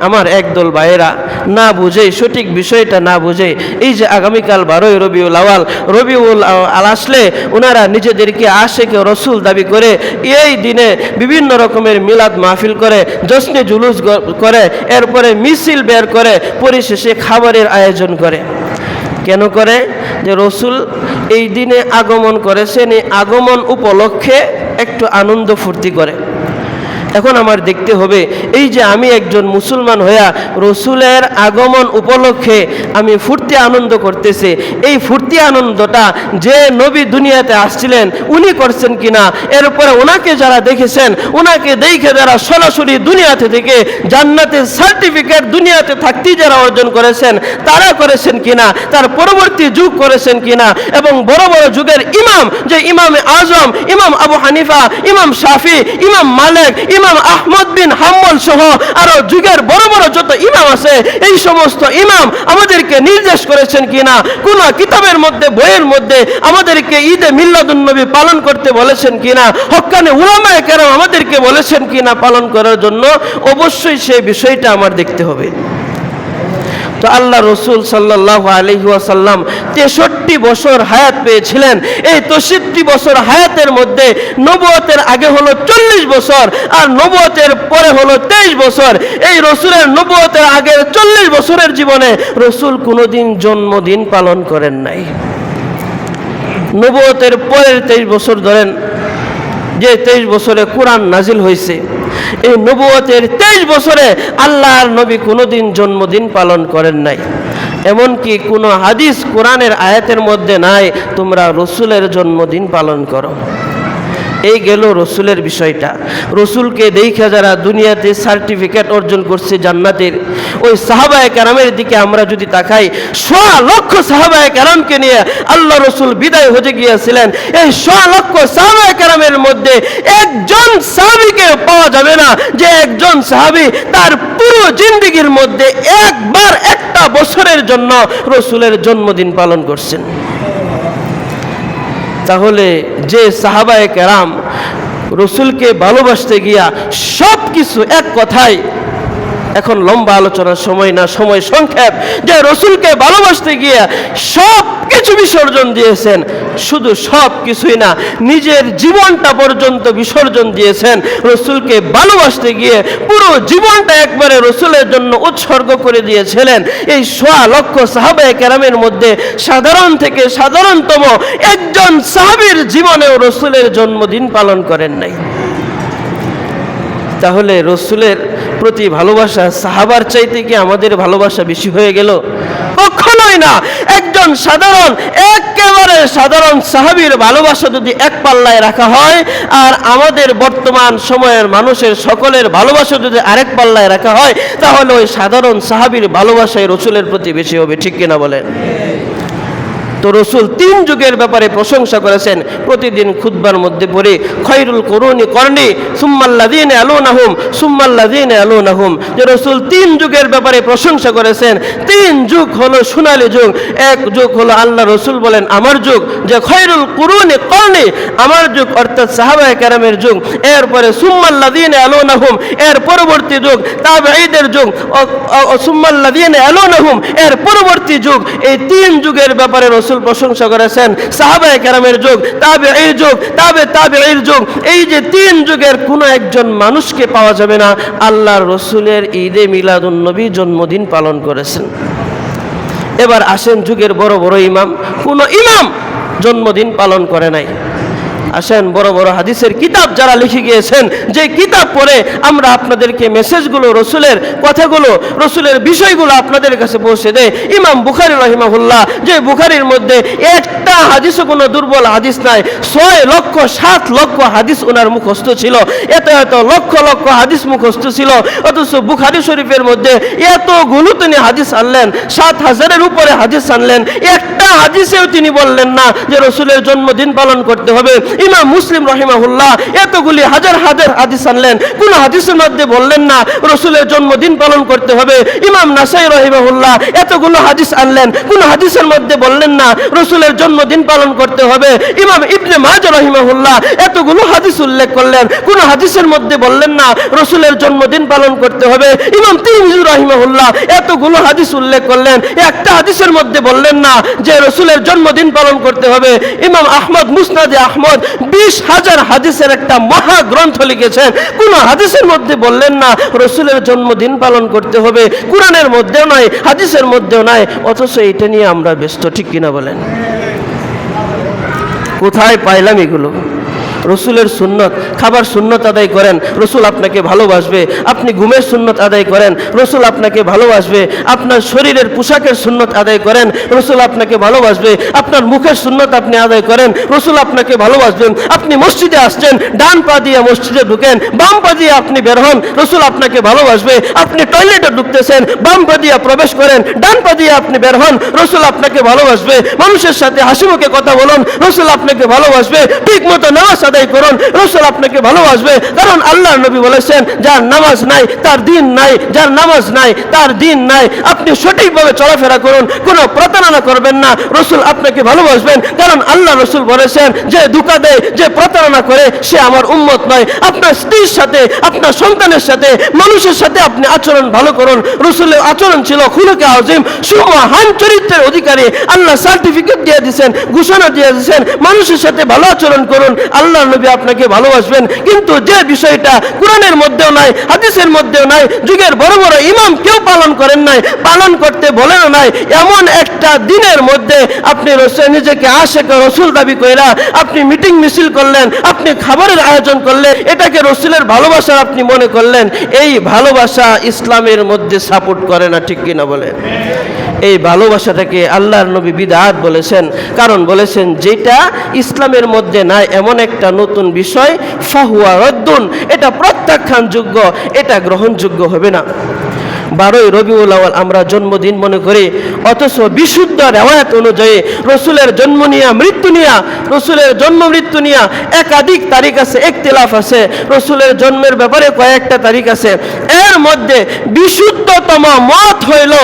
আমার একদল ভাইয়েরা না বুঝে, সঠিক বিষয়টা না বুঝে, এই যে আগামীকাল 12ই রবিউল আউয়াল, রবিউল আউয়াল আসলে ওনারা নিজেদেরকে আশিকে রসুল দাবি করে এই দিনে বিভিন্ন রকমের মিলাদ মাহফিল করে, জশ্নে জুলুস করে, এরপরে মিছিল বের করে, পরিশেষে খাবারের আয়োজন করে। কেন করে? যে রসুল এই দিনে আগমন করেছেন, এই আগমন উপলক্ষে একটু আনন্দ ফুর্তি করে। এখন আমার দেখতে হবে, এই যে আমি একজন মুসলমান হইয়া রসুলের আগমন উপলক্ষে আমি ফুর্তি আনন্দ করতেছি, এই ফুর্তি আনন্দটা যে নবী দুনিয়াতে আসছিলেন উনি করছেন কিনা, এরপরে ওনাকে যারা দেখেছেন, ওনাকে দেখে যারা সরাসরি দুনিয়াতে থেকে জান্নাতের সার্টিফিকেট দুনিয়াতে থাকতেই যারা অর্জন করেছেন তারা করেছেন কিনা, তার পরবর্তী যুগ করেছেন কিনা, এবং বড় বড় যুগের ইমাম, যে ইমামে আজম, ইমাম আবু হানিফা, ইমাম শাফি, ইমাম মালিক, ইমাম আহমদ বিন হাম্বল সহ আরো যুগের বড় বড় যত ইমাম আছে, এই সমস্ত ইমাম আমাদেরকে নির্দেশ করেছেন কিনা, কোন কিতাবের মধ্যে, বইয়ের মধ্যে আমাদেরকে ঈদে মিলাদুন নবী পালন করতে বলেছেন কিনা, হক্কানে উলামায়ে কেরাম আমাদেরকে বলেছেন কিনা পালন করার জন্য, অবশ্যই সেই বিষয়টা আমার দেখতে হবে। তো আল্লাহ রসুল সাল্লাল্লাহু আলাইহি ওয়াসাল্লাম 63 বছর হায়াত পেয়েছিলেন। এই 63 বছর হায়াতের মধ্যে নবুয়তের আগে হলো 40 বছর, আর নবুয়তের পরে হলো 23 বছর। এই রসুলের নবুয়তের আগের 40 বছরের জীবনে রসুল কোনোদিন জন্মদিন পালন করেন নাই। নবুয়তের পরের 23 বছর ধরেন, যে 23 বছরে কোরআন নাজিল হয়েছে, এই নবুয়তের 23 বছরে আল্লাহর নবী কোনোদিন জন্মদিন পালন করেন নাই। এমনকি কোনো হাদিস কোরআনের আয়াতের মধ্যে নাই তোমরা রসুলের জন্মদিন পালন করো। এই গেল রসুলের বিষয়টা। রসুলকে দেখে যারা দুনিয়াতে সার্টিফিকেট অর্জন করছে জান্নাতের, ওই সাহাবায়ে কেরামের দিকে আমরা যদি তাকাই, 100 লক্ষ সাহাবায়ে কেরামকে নিয়ে আল্লাহ রসুল বিদায় হতে গিয়েছিলেন। এই 100 লক্ষ সাহাবায়ে কেরামের মধ্যে একজন সাহাবীকে পাওয়া যাবে না যে একজন সাহাবী তার পুরো জিন্দেগির মধ্যে একবার একটা বছরের জন্য রসুলের জন্মদিন পালন করছেন। তাহলে যে সাহাবায়ে কেরাম রসুলকে ভালোবাসতে গিয়া সব কিছু, এক কথায় এখন লম্বা আলোচনার সময় না, সময় সংক্ষেপ, যে রসুলকে ভালোবাসতে গিয়ে সব কিছু বিসর্জন দিয়েছেন, শুধু সব কিছুই না, নিজের জীবনটা পর্যন্ত বিসর্জন দিয়েছেন রসুলকে ভালোবাসতে গিয়ে। পুরো জীবনটা একবারে রসুলের জন্য উৎসর্গ করে দিয়েছিলেন। এই 100 লক্ষ সাহাবায়ে কেরামের মধ্যে সাধারণ থেকে সাধারণতম একজন সাহাবীর জীবনেও রসুলের জন্মদিন পালন করেন নাই। তাহলে রসুলের প্রতি ভালোবাসা সাহাবার চাইতে কি আমাদের ভালোবাসা বেশি হয়ে গেল? কখনোই না। একজন সাধারণ, একেবারে সাধারণ সাহাবীর ভালোবাসা যদি এক পাল্লায় রাখা হয়, আর আমাদের বর্তমান সময়ের মানুষের সকলের ভালোবাসা যদি আরেক পাল্লায় রাখা হয়, তাহলে ওই সাধারণ সাহাবীর ভালোবাসাই রসুলের প্রতি বেশি হবে। ঠিক কিনা বলেন? তো রসুল 3 যুগের ব্যাপারে প্রশংসা করেছেন। প্রতিদিন খুতবার মধ্যে পড়ে খৈরুল কুরুনি করনি সুম্মাল্লাযীনা ইয়ালুনাহুম সুম্মাল্লাযীনা ইয়ালুনাহুম, যে রসুল 3 যুগের ব্যাপারে প্রশংসা করেছেন। 3 যুগ হলো সোনালী যুগ। এক যুগ হলো আল্লাহ রসুল বলেন আমার যুগ, যে খৈরুল কুরুনি করনি, আমার যুগ অর্থাৎ সাহাবায়ে কেরামের যুগ। এরপরে সুম্মাল্লাযীনা ইয়ালুনাহুম, এর পরবর্তী যুগ তাবেঈদের যুগ, সুম্মাল্লাযীনা ইয়ালুনাহুম, এর পরবর্তী যুগ। এই 3 যুগের ব্যাপারে রসুল প্রশংসা করেছেন। সাহাবায়ে কেরামের যুগ, তাবেঈর যুগ, তাবেঈর যুগ, এই যে 3 যুগের কোনো একজন মানুষকে পাওয়া যাবে না আল্লাহর রসুলের ঈদে মিলাদুন নবী জন্মদিন পালন করেছেন। এবার আসেন যুগের বড় বড় ইমাম, কোন ইমাম জন্মদিন পালন করে নাই। আসেন বড় বড় হাদিসের কিতাব যারা লিখে গিয়েছেন, যে কিতাব পড়ে আমরা আপনাদেরকে মেসেজগুলো, রসুলের কথাগুলো, রসুলের বিষয়গুলো আপনাদের কাছে পৌঁছে দেয়। ইমাম বুখারী রাহিমাহুল্লাহ, যে বুখারীর মধ্যে একটা হাদিসও কোনো দুর্বল হাদিস নাই। 6 লক্ষ 7 লক্ষ হাদিস ওনার মুখস্থ ছিল। এত এত লক্ষ লক্ষ হাদিস মুখস্থ ছিল, অথচ বুখারী শরীফের মধ্যে এতগুলো তিনি হাদিস আনলেন, 7000-এর উপরে হাদিস আনলেন। একটা হাদিসেও তিনি বললেন না যে রসুলের জন্মদিন পালন করতে হবে। ইমাম মুসলিম রাহিমাহুল্লাহ এতগুলি হাজার হাজার হাদিস আনলেন, কোন হাদিসের মধ্যে বললেন না রসুলের জন্মদিন পালন করতে হবে। ইমাম নাসাই রাহিমাহুল্লাহ এতগুলো হাদিস আনলেন, কোন হাদিসের মধ্যে বললেন না রসুলের জন্মদিন পালন করতে হবে। ইমাম ইবনে মাজাহ রাহিমাহুল্লাহ এতগুলো হাদিস উল্লেখ করলেন, কোন হাদিসের মধ্যে বললেন না রসুলের জন্মদিন পালন করতে হবে। ইমাম তিরমিজি রাহিমাহুল্লাহ এতগুলো হাদিস উল্লেখ করলেন, একটা হাদিসের মধ্যে বললেন না যে রসুলের জন্মদিন পালন করতে হবে। ইমাম আহমদ মুসনাদে আহমদ 20,000 হাদিসের একটা মহা গ্রন্থ লিখেছেন, কোন হাদিসের মধ্যে বললেন না রসুলের জন্মদিন পালন করতে হবে। কোরআনের মধ্যেও নাই, হাদিসের মধ্যেও নাই, অথচ এটা নিয়ে আমরা ব্যস্ত, ঠিক কিনা বলেন? কোথায় পাইলাম এগুলো? রসুলের সুন্নত, খাবার সুন্নত আদায় করেন, রসুল আপনাকে ভালোবাসবে। আপনি ঘুমের সুন্নত আদায় করেন, রসুল আপনাকে ভালোবাসবে। আপনার শরীরের পোশাকের সুন্নত আদায় করেন, রসুল আপনাকে ভালোবাসবে। আপনার মুখের সুন্নত আপনি আদায় করেন, রসুল আপনাকে ভালোবাসবেন। আপনি মসজিদে আসছেন, ডান পা দিয়ে মসজিদে ঢুকেন, বাম পা দিয়ে আপনি বের হন, রসুল আপনাকে ভালোবাসবে। আপনি টয়লেটে ঢুকতেছেন, বাম পা দিয়ে প্রবেশ করেন, ডান পা দিয়ে আপনি বের হন, রসুল আপনাকে ভালোবাসবে। মানুষের সাথে হাসি মুখে কথা বলুন, রসুল আপনাকে ভালোবাসবে। ঠিক মতো নামাজ আদায় করুন, রসুল আপনাকে ভালোবাসবে। কারণ আল্লাহর নবী বলেছেন যার নামাজ নাই তার দিন নাই, যার নামাজ নাই তার দিন নাই। আপনি সঠিকভাবে চলাফেরা করুন, কোনো প্রতারণা করবেন না, রসুল আপনাকে ভালোবাসবেন। কারণ আল্লাহ রসুল বলেছেন যে ধোঁকা দেয়, যে প্রতারণা করে সে আমার উম্মত নয়। আপনার স্ত্রীর সাথে, আপনার সন্তানের সাথে, মানুষের সাথে আপনি আচরণ ভালো করুন। রসুলের আচরণ ছিল খুলুকে আযীম, সুমহান চরিত্রের অধিকারী। আল্লাহ সার্টিফিকেট দিয়ে দিয়েছেন, ঘোষণা দিয়ে দিয়েছেন, মানুষের সাথে ভালো আচরণ করুন, আল্লাহ নবী আপনাকে ভালোবাসবেন। কিন্তু যে বিষয়টা কোরআনের মধ্যেও নাই, হাদিসের মধ্যেও নাই, যুগের বড় বড় ইমাম কেউ পালন করেন নাই, পালন করতে বলেন নাই, এমন একটা দিনের মধ্যে আপনি নিজেকে আশেক রসুল দাবি কইরা আপনি মিটিং মিছিল করলেন, আপনি খাবারের আয়োজন করলেন, এটাকে রসুলের ভালোবাসা আপনি মনে করলেন। এই ভালোবাসা ইসলামের মধ্যে সাপোর্ট করে না, ঠিক কিনা বলেন? এই ভালোবাসাটাকে আল্লাহর নবী বিদআত বলেছেন। কারণ বলেছেন যেটা ইসলামের মধ্যে নাই এমন একটা নতুন বিষয় ফাহুয়া রদ্দুন, এটা প্রত্যাখ্যানযোগ্য, এটা গ্রহণযোগ্য হবে না। 12ই রবিউল আউয়াল আমরা জন্মদিন মনে করি, অথচ বিশুদ্ধ রেওয়ায়াত অনুযায়ী রসুলের জন্ম নিয়া মৃত্যু নিয়া, রসুলের জন্ম মৃত্যু নিয়া একাধিক তারিখ আছে, ইখতিলাফ আছে। রসুলের জন্মের ব্যাপারে কয়েকটা তারিখ আছে, এর মধ্যে বিশুদ্ধতম মত হইল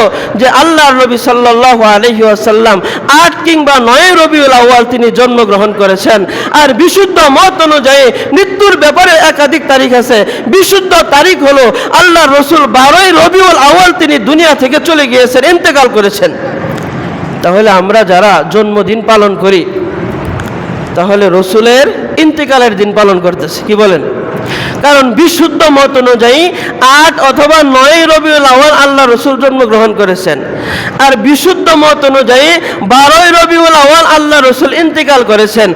যে আল্লাহর নবী সাল্লাল্লাহু আলাইহি ওয়াসাল্লাম 8 কিংবা 9 রবিউল আউয়াল তিনি জন্মগ্রহণ করেছেন। আর বিশুদ্ধ মত অনুযায়ী মৃত্যুর ব্যাপারে একাধিক তারিখ আছে। বিশুদ্ধ তারিখ হলো আল্লাহর রসুল 12ই রবিউল আউয়াল তিনি দুনিয়া থেকে চলে গিয়েছেন, ইন্তেকাল করেছেন। তাহলে আমরা যারা জন্মদিন পালন করি, তাহলে রসুলের ইন্তেকালের দিন পালন করতেছি, কি বলেন? কারণ বিশুদ্ধ মত অনুযায়ী 8 অথবা 9 রবিউল আউয়াল আল্লাহ রসুল জন্মগ্রহণ করেছেন। আর বিশুদ্ধ মত অনুযায়ী 12ই রবিউল আউয়াল আল্লাহ রসুল ইন্তেকাল করেছেন।